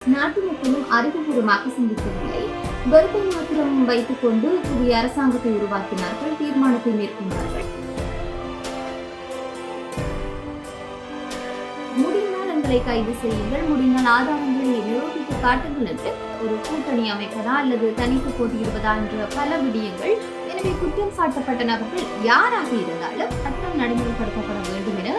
நாட்டு மக்களும் அறிவுபூர்வமாக சிந்திக்கவில்லை. வெறுப்பை மாத்திரம் வைத்துக் கொண்டு புதிய அரசாங்கத்தை உருவாக்கினார்கள், தீர்மானத்தை மேற்கொண்டார்கள். முடிந்தால் எங்களை கைது செய்யுங்கள், முடிந்தால் ஆதாரங்களை நிரூபித்து காட்டுங்கள் என்று ஒரு கூட்டணி அமைப்பதா அல்லது தனித்து போட்டியிடுவதா என்ற பல விடயங்கள். எனவே குற்றம் சாட்டப்பட்ட நபர்கள் யாராக இருந்தாலும் சட்டம் நடைமுறைப்படுத்தப்பட வேண்டும் என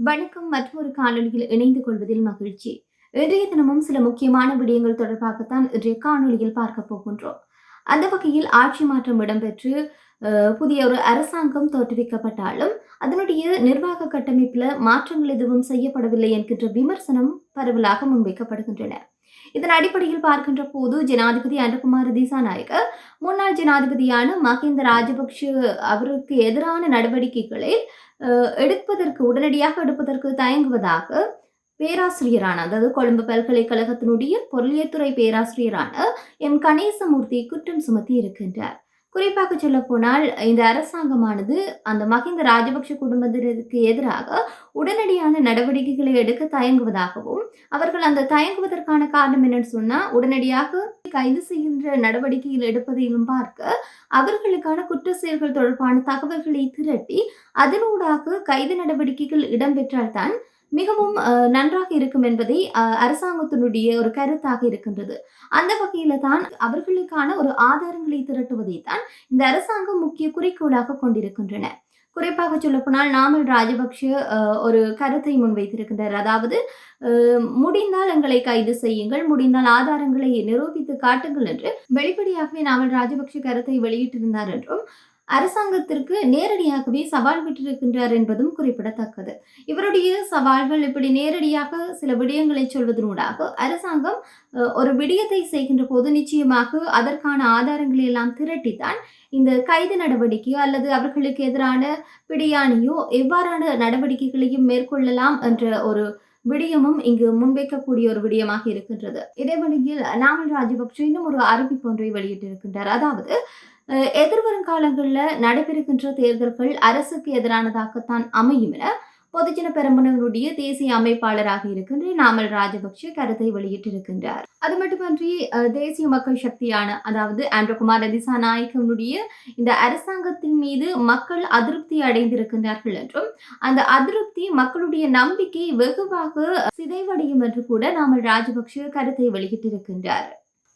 வணக்கம். மற்றொரு காணொலியில் இணைந்து கொள்வதில் மகிழ்ச்சி. இன்றைய தினமும் சில முக்கியமான விடயங்கள் தொடர்பாகத்தான் இன்றைய காணொலியில் பார்க்க போகின்றோம். அந்த வகையில் ஆட்சி மாற்றம் இடம்பெற்று புதிய ஒரு அரசாங்கம் தோற்றுவிக்கப்பட்டாலும் அதனுடைய நிர்வாக கட்டமைப்பில் மாற்றங்கள் எதுவும் செய்யப்படவில்லை என்கின்ற விமர்சனம் பரவலாக முன்வைக்கப்படுகின்றன. இதன் அடிப்படையில் பார்க்கின்ற போது ஜனாதிபதி அனுகுமார திசாநாயக்க முன்னாள் ஜனாதிபதியான மஹிந்த ராஜபக்ஷ அவருக்கு எதிரான நடவடிக்கைகளை உடனடியாக எடுப்பதற்கு தயங்குவதாக பேராசிரியரான, அதாவது கொழும்பு பல்கலைக்கழகத்தினுடைய பொருளியத்துறை பேராசிரியரான எம் கணேசமூர்த்தி குற்றம் சுமத்தி இருக்கின்றார். குறிப்பாக சொல்ல போனால் இந்த அரசாங்கமானது அந்த மஹிந்த ராஜபக்ஷ குடும்பத்தினருக்கு எதிராக உடனடியான நடவடிக்கைகளை எடுக்க தயங்குவதாகவும், அவர்கள் அந்த தயங்குவதற்கான காரணம் என்னன்னு சொன்னா, உடனடியாக கைது செய்கின்ற நடவடிக்கைகள் எடுப்பதையும் பார்க்க அவர்களுக்கான குற்ற செயல்கள் தொடர்பான தகவல்களை திரட்டி அதனூடாக கைது நடவடிக்கைகள் இடம்பெற்றால்தான் மிகவும் நன்றாக இருக்கும் என்பதை அரசாங்கத்தினுடைய ஒரு கருத்தாக இருக்கின்றது. அந்த வகையில தான் அவர்களுக்கான ஒரு ஆதாரங்களை திரட்டுவதை தான் இந்த அரசாங்கம் முக்கிய குறிக்கோளாக கொண்டிருக்கின்றன. குறிப்பாக சொல்லப்போனால் நாமல் ராஜபக்ஷ ஒரு கருத்தை முன்வைத்திருக்கின்றார். அதாவது முடிந்தால் எங்களை கைது செய்யுங்கள், முடிந்தால் ஆதாரங்களை நிரூபித்து காட்டுங்கள் என்று வெளிப்படையாகவே நாமல் ராஜபக்ஷ கருத்தை வெளியிட்டிருந்தார் என்றும் அரசாங்கத்திற்கு நேரடியாகவே சவால் விட்டிருக்கின்றார் என்பதும் குறிப்பிடத்தக்கது. இவருடைய சவால்கள் இப்படி நேரடியாக சில விடயங்களை சொல்வதனூடாக அரசாங்கம் ஒரு விடயத்தை செய்கின்ற போது நிச்சயமாக அதற்கான ஆதாரங்களை எல்லாம் திரட்டித்தான் இந்த கைது நடவடிக்கையோ அல்லது அவர்களுக்கு எதிரான பிடியாணியோ எவ்வாறான நடவடிக்கைகளையும் மேற்கொள்ளலாம் என்ற ஒரு விடயமும் இங்கு முன்வைக்கக்கூடிய ஒரு விடயமாக இருக்கின்றது. இதே வழியில் நாமல் ராஜபக்ஷ இன்னும் ஒரு அறிவிப்பு ஒன்றை வெளியிட்டிருக்கின்றார். அதாவது எதிர்வரும் காலங்களில் நடைபெறுகின்ற தேர்தல்கள் அரசுக்கு எதிரானதாகத்தான் அமையும் என பொதுஜன பெரமுனவருடைய தேசிய அமைப்பாளராக இருக்கின்ற நாமல் ராஜபக்ஷ கருத்தை வெளியிட்டிருக்கின்றார். அது மட்டுமன்றி தேசிய மக்கள் சக்தியான, அதாவது அனுகுமார திசாநாயக்கனுடைய இந்த அரசாங்கத்தின் மீது மக்கள் அதிருப்தி அடைந்திருக்கின்றார்கள் என்றும், அந்த அதிருப்தி மக்களுடைய நம்பிக்கை வெகுவாக சிதைவடையும் என்று கூட நாமல் ராஜபக்ஷ கருத்தை வெளியிட்டிருக்கின்றார்.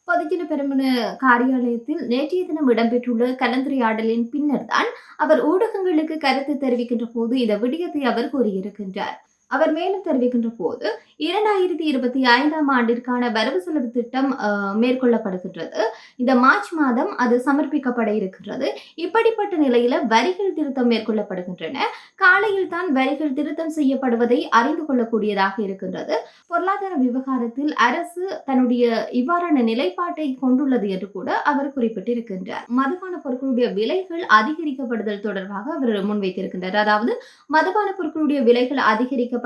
பொதுஜன பெரமுன காரியாலயத்தில் நேற்றைய தினம் இடம்பெற்றுள்ள கலந்துரையாடலின் பின்னர் தான் அவர் ஊடகங்களுக்கு கருத்து தெரிவிக்கின்ற போது இந்த விடயத்தை அவர் கூறியிருக்கின்றார். அவர் மேலும் தெரிவிக்கின்ற போது 2025 ஆண்டிற்கான வரவு செலவு திட்டம் மேற்கொள்ளப்படுகின்றது. இந்த மார்ச் மாதம் அது சமர்ப்பிக்கப்பட இருக்கின்றது. இப்படிப்பட்ட நிலையில வரிகள் திருத்தம் மேற்கொள்ளப்படுகின்றன. காலையில் தான் வரிகள் திருத்தம் செய்யப்படுவதை அறிந்து கொள்ளக்கூடியதாக இருக்கின்றது. பொருளாதார விவகாரத்தில் அரசு தன்னுடைய இவ்வாறான நிலைப்பாட்டை கொண்டுள்ளது என்று கூட அவர் குறிப்பிட்டிருக்கின்றார். மதுபான பொருட்களுடைய விலைகள் அதிகரிக்கப்படுதல் தொடர்பாக அவர் முன்வைத்திருக்கின்றார். அதாவது மதுபான பொருட்களுடைய விலைகள் அதிகரிக்கப்படுவதனால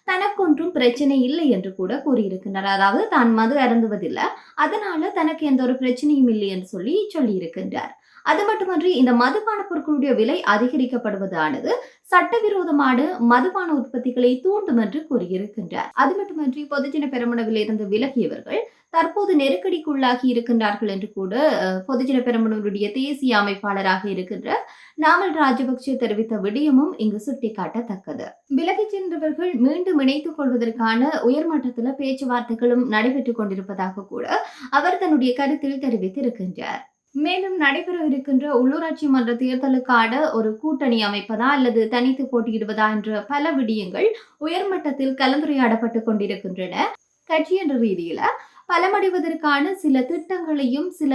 தனக்கொன்றும் பிரச்சனை இல்லை என்று கூட கூறியிருக்கின்றார். அதாவது தான் மது அருந்துவதில்லை, அதனால தனக்கு எந்த ஒரு பிரச்சனையும் இல்லை என்று சொல்லி இருக்கின்றார். அது மட்டுமன்றி இந்த மதுபான பொருட்களுடைய விலை அதிகரிக்கப்படுவதானது சட்டவிரோதமான மதுபான உற்பத்திகளை தூண்டும் என்று கூறியிருக்கின்றார். அது மட்டுமன்றி பொதுஜன பெரமுனவில் இருந்து விலகியவர்கள் தற்போது நெருக்கடிக்குள்ளாகி இருக்கின்றார்கள் என்று கூட பொதுஜன பெரமுனவருடைய தேசிய அமைப்பாளராக இருக்கின்ற நாமல் ராஜபக்ஷ தெரிவித்த விடயமும் இங்கு சுட்டிக்காட்டத்தக்கது. விலகிச் சென்றவர்கள் மீண்டும் இணைத்துக் கொள்வதற்கான உயர்மட்டத்தில் பேச்சுவார்த்தைகளும் நடைபெற்றுக் கொண்டிருப்பதாக கூட அவர் தன்னுடைய கருத்தில் தெரிவித்திருக்கின்றார். மேலும் நடைபெற இருக்கின்ற உள்ளூராட்சி மன்ற தேர்தலுக்கான ஒரு கூட்டணி அமைப்பதா அல்லது தனித்து போட்டியிடுவதா என்ற பல விடயங்கள் உயர்மட்டத்தில் கலந்துரையாடப்பட்டுக் கொண்டிருக்கின்றன. கட்சி என்ற ரீதியில பலமடைவதற்கான சில திட்டங்களையும் சில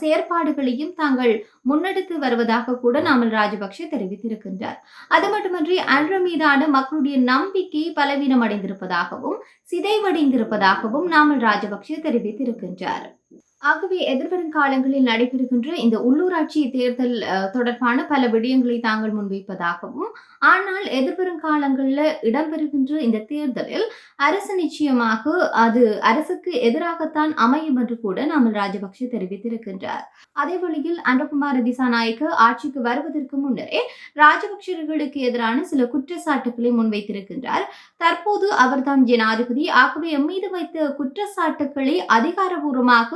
செயற்பாடுகளையும் தாங்கள் முன்னெடுத்து வருவதாக கூட நாமல் ராஜபக்ஷ தெரிவித்திருக்கின்றார். அது மட்டுமன்றி அன்ற மீதான மக்களுடைய நம்பிக்கை பலவீனம் அடைந்திருப்பதாகவும் சிதைவடைந்திருப்பதாகவும் நாமல் ராஜபக்ஷ தெரிவித்திருக்கின்றார். ஆகவே எதிர்வரும் காலங்களில் நடைபெறுகின்ற இந்த உள்ளூராட்சி தேர்தல் தொடர்பான பல விடயங்களை தாங்கள் முன்வைப்பதாகவும், ஆனால் எதிர்வரும் காலங்கள்ல இடம்பெறுகின்ற இந்த தேர்தலில் அரசு நிச்சயமாக அது அரசுக்கு எதிராகத்தான் அமையும் என்று கூட நாமல் ராஜபக்ஷ தெரிவித்திருக்கின்றார். அதே வழியில் அனுகுமார திசாநாயக்க ஆட்சிக்கு வருவதற்கு முன்னரே ராஜபக்ஷர்களுக்கு எதிரான சில குற்றச்சாட்டுகளை முன்வைத்திருக்கின்றார். தற்போது அவர்தான் ஜனாதிபதி. ஆகவே எம்மீது வைத்த குற்றச்சாட்டுகளை அதிகாரபூர்வமாக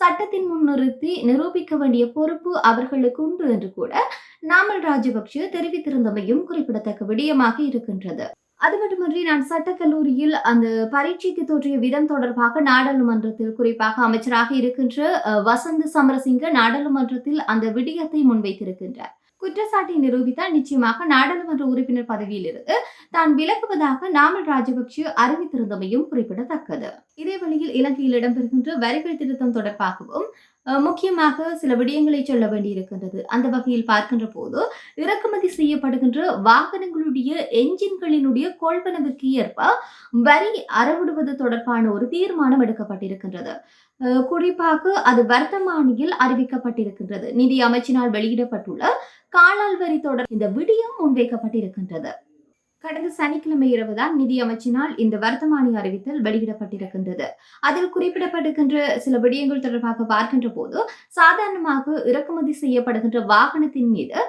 சட்டத்தின் முன் நிறுத்தி நிரூபிக்க வேண்டிய பொறுப்பு அவர்களுக்கு உண்டு என்று கூட நாமல் ராஜபக்ஷ தெரிவித்திருந்தமையும் குறிப்பிடத்தக்க விடயமாக இருக்கின்றது. அது மட்டுமின்றி நான் சட்டக்கல்லூரியில் அந்த பரீட்சைக்கு தோற்றிய விதம் தொடர்பாக நாடாளுமன்றத்தில் குறிப்பாக அமைச்சராக இருக்கின்ற வசந்த் சமரசிங்க நாடாளுமன்றத்தில் அந்த விடயத்தை முன்வைத்திருக்கின்றார். குற்றச்சாட்டை நிரூபித்தால் நிச்சயமாக நாடாளுமன்ற உறுப்பினர் பதவியில் இருந்து தான் விலகுவதாக நாமல் ராஜபக்ஷ அறிவித்திருந்தமையும் குறிப்பிடத்தக்கது. இதே வழியில் இலங்கையில் இடம்பெறுகின்ற வரிகள் திருத்தம் தொடர்பாகவும் முக்கியமாக சில விடயங்களை சொல்ல வேண்டியிருக்கின்றது. அந்த வகையில் பார்க்கின்ற போது இறக்குமதி செய்யப்படுகின்ற வாகனங்களுடைய என்ஜின்களினுடைய கொள்வனவுக்கு ஏற்ப வரி அறவிடுவது தொடர்பான ஒரு தீர்மானம் எடுக்கப்பட்டிருக்கின்றது. குறிப்பாக அது வர்த்தமானியில் அறிவிக்கப்பட்டிருக்கின்றது. நிதி அமைச்சினால் வெளியிடப்பட்டுள்ள காலால் வரி தொடர் இந்த விடயம் முன்வைக்கப்பட்டிருக்கின்றது. கடந்த சனிக்கிழமை இரவுதான் நிதி அமைச்சினால் இந்த வர்த்தமானி அறிவித்தல் வெளியிடப்பட்டிருக்கின்றது. அதில் குறிப்பிடப்பட்டிருக்கின்ற சில விடயங்கள் தொடர்பாக பார்க்கின்ற போது சாதாரணமாக இறக்குமதி செய்யப்படுகின்ற வாகனத்தின் மீது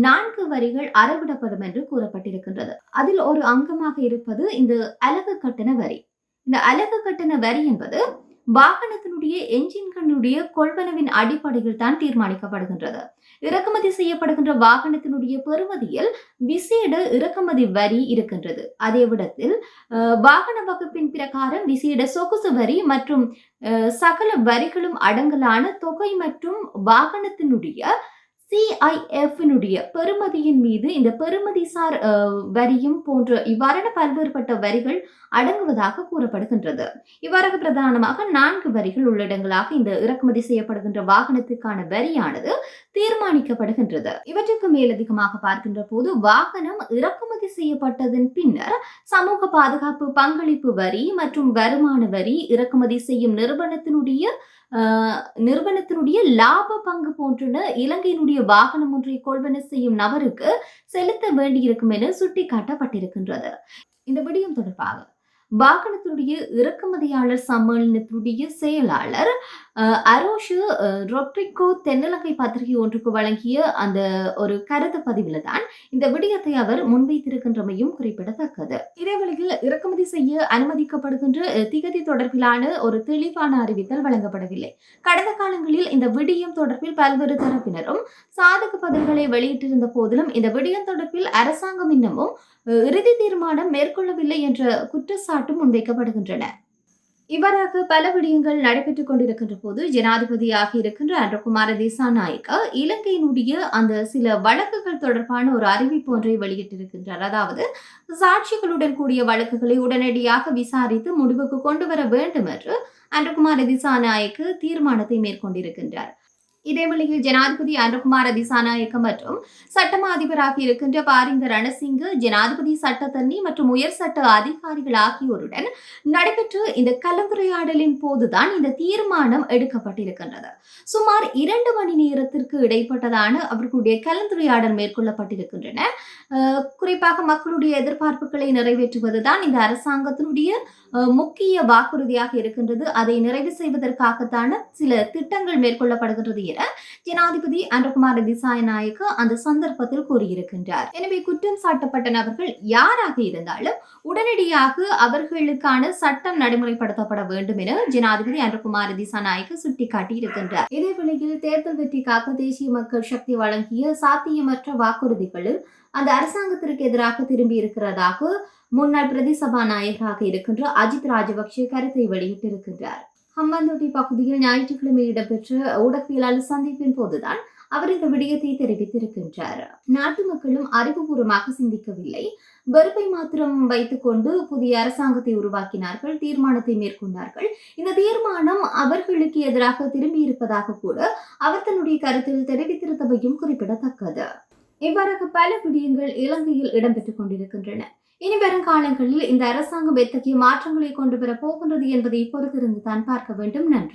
4 வரிகள் அறவிடப்படும் என்று கூறப்பட்டிருக்கின்றது. அதில் ஒரு அங்கமாக இருப்பது இந்த அலகு கட்டண வரி. இந்த அலகு கட்டண வரி என்பது வாகனத்தினுடைய என்ஜின்களுடைய கொள்வனவின் அடிப்படையில் தான் தீர்மானிக்கப்படுகின்றது. இறக்குமதி செய்யப்படுகின்ற வாகனத்தினுடைய பெறுமதியில் விசேட இறக்குமதி வரி இருக்கின்றது. அதே விடத்தில் வாகன வகுப்பின் பிரகாரம் விசேட சொகுசு வரி மற்றும் சகல வரிகளும் அடங்கலான தொகை மற்றும் வாகனத்தினுடைய CIF-னுடைய பெறுமதியின் மீது இந்த பெறுமதிசார் வரியும் போன்ற இவ்வாறான பல்வேறுபட்ட வரிகள் அடங்குவதாக கூறப்படுகின்றது. இவ்வாறாக பிரதானமாக 4 வரிகள் உள்ளடங்களாக இந்த இறக்குமதி செய்யப்படுகின்ற வாகனத்துக்கான வரியானது தீர்மானிக்கப்படுகின்றது. இவற்றுக்கு மேலதிகமாக பார்க்கின்ற போது வாகனம் இறக்குமதி செய்யப்பட்டதன் பின்னர் சமூக பாதுகாப்பு பங்களிப்பு வரி மற்றும் வருமான வரி, இறக்குமதி செய்யும் நிறுவனத்தினுடைய லாப பங்கு போன்றன இலங்கையினுடைய வாகனம் ஒன்றை கொள்வன செய்யும் நபருக்கு செலுத்த வேண்டியிருக்கும் என சுட்டிக்காட்டப்பட்டிருக்கின்றது. இந்த விடயம் தொடர்பாக வாகனத்தினுடைய இறக்குமதியாளர் சம்மேளனத்தினுடைய செயலாளர் அரோஷு ரொட்ரிகோ தென்னிலங்கை பத்திரிகை ஒன்றுக்கு வழங்கிய அந்த ஒரு கருத்து பதிவில் தான் இந்த விடயத்தை அவர் முன்வைத்திருக்கின்றமையும் குறிப்பிடத்தக்கது. இதேவேளையில் இறக்குமதி செய்ய அனுமதிக்கப்படுகின்ற திகதி தொடர்பிலான ஒரு தெளிவான அறிவித்தல் வழங்கப்படவில்லை. கடந்த காலங்களில் இந்த விடயம் தொடர்பில் பல்வேறு தரப்பினரும் சாதக பதில்களை வெளியிட்டிருந்த போதிலும் இந்த விடயம் தொடர்பில் அரசாங்கம் இன்னமும் இறுதி தீர்மானம் மேற்கொள்ளவில்லை என்ற குற்றச்சாட்டும் முன்வைக்கப்படுகின்றன. இவ்வாறாக பல விடயங்கள் நடைபெற்றுக் கொண்டிருக்கின்ற போது ஜனாதிபதியாக இருக்கின்ற அனுகுமார திசாநாயக்க இலங்கையினுடைய அந்த சில வழக்குகள் தொடர்பான ஒரு அறிவிப்பு ஒன்றை வெளியிட்டிருக்கின்றார். அதாவது சாட்சிகளுடன் கூடிய வழக்குகளை உடனடியாக விசாரித்து முடிவுக்கு கொண்டு வர வேண்டும் என்று அனுகுமார திசாநாயக்க தீர்மானத்தை மேற்கொண்டிருக்கின்றார். இதேவேளையில் ஜனாதிபதி அனுகுமார திசாநாயக்க மற்றும் சட்டமா அதிபராக இருக்கின்ற பாரிந்த ரணசிங்க ஜனாதிபதி சட்டத்தரணி மற்றும் உயர் சட்ட அதிகாரிகள் ஆகியோருடன் நடைபெற்ற இந்த கலந்துரையாடலின் போதுதான் இந்த தீர்மானம் எடுக்கப்பட்டிருக்கின்றது. சுமார் 2 மணி நேரத்திற்கு இடைப்பட்டதான அவர்களுடைய கலந்துரையாடல் மேற்கொள்ளப்பட்டிருக்கின்றன. குறிப்பாக மக்களுடைய எதிர்பார்ப்புகளை நிறைவேற்றுவதுதான் இந்த அரசாங்கத்தினுடைய முக்கிய வாக்குறுதியாக இருக்கின்றது. அதை நிறைவு செய்வதற்காகத்தான சில திட்டங்கள் மேற்கொள்ளப்படுகின்றது என ஜனாதிபதி அனுகுமார திசாநாயக்க அந்த சந்தர்ப்பத்தில் கூறியிருக்கின்றார். எனவே குற்றம் சாட்டப்பட்ட நபர்கள் யாராக இருந்தாலும் உடனடியாக அவர்களுக்கான சட்டம் நடைமுறைப்படுத்தப்பட வேண்டும் என ஜனாதிபதி அனுகுமார திசாநாயக்க சுட்டிக்காட்டியிருக்கின்றார். இதேவேளையில் தேர்தல் வெற்றிக்காக தேசிய மக்கள் சக்தி வழங்கிய சாத்தியமற்ற வாக்குறுதிகளில் அந்த அரசாங்கத்திற்கு எதிராக திரும்பி இருக்கிறதாக முன்னாள் பிரதி சபாநாயகராக இருக்கின்ற அஜித் ராஜபக்ஷ கருத்தை வெளியிட்டிருக்கின்றார். ஹம்பாந்தோட்டை பகுதியில் ஞாயிற்றுக்கிழமை இடம்பெற்ற ஊடகவியலாளர் சந்திப்பின் போதுதான் அவர் இந்த விடயத்தை தெரிவித்திருக்கின்றார். நாட்டு மக்களும் அறிவுபூர்வமாக சிந்திக்கவில்லை, வெறுப்பை மாத்திரம் வைத்துக் கொண்டு புதிய அரசாங்கத்தை உருவாக்கினார்கள், தீர்மானத்தை மேற்கொண்டார்கள். இந்த தீர்மானம் அவர்களுக்கு எதிராக திரும்பி இருப்பதாக கூட அவர் தன்னுடைய கருத்தில் தெரிவித்திருந்தமையும் குறிப்பிடத்தக்கது. இவ்வாறாக பல விடயங்கள் இலங்கையில் இடம்பெற்றுக் கொண்டிருக்கின்றன. இனி வரும் காலங்களில் இந்த அரசாங்கம் எத்தகைய மாற்றங்களை கொண்டு வர போகின்றது என்பதை பொறுத்திருந்து தான் பார்க்க வேண்டும். நன்றி.